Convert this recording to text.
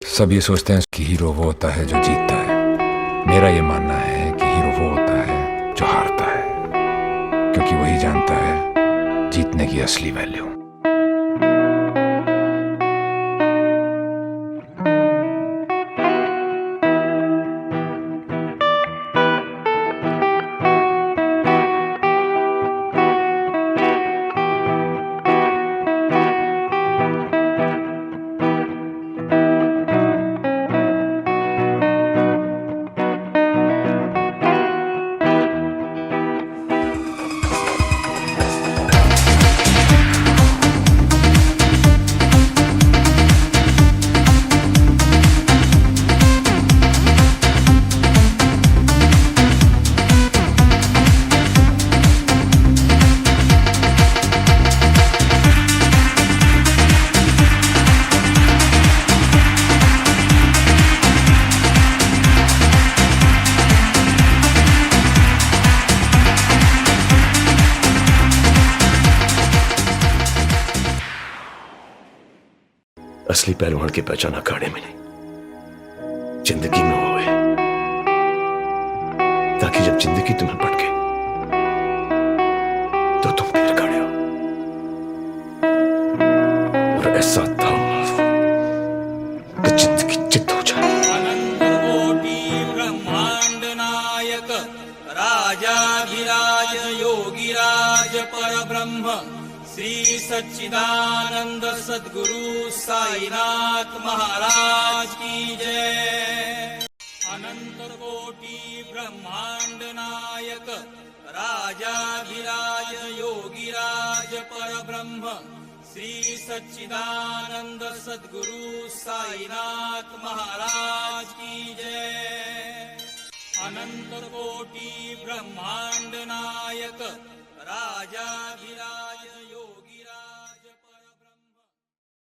सब ये सोचते हैं कि हीरो वो होता है जो जीतता है। मेरा ये मानना है कि हीरो वो होता है जो हारता है, क्योंकि वही जानता है जीतने की असली वैल्यू। असली पहलवान की पहचान अखाड़े में नहीं, जिंदगी में होए, ताकि जब जिंदगी तुम्हें पटके तो तुम फिर खड़े हो और ऐसा था कि जिंदगी चित हो जाए। अनंत कोटि ब्रह्मांड नायक राजाधिराज योगिराज परब्रह्म श्री सच्चिदानंद सद्गुरु साईनाथ महाराज की जय। अनंत कोटि ब्रह्मांड नायक राजाधिराज योगिराज परब्रह्म श्री सच्चिदानंद सद्गुरु साईनाथ महाराज की जय। अनंत कोटि ब्रह्मांड नायक राजाधिराज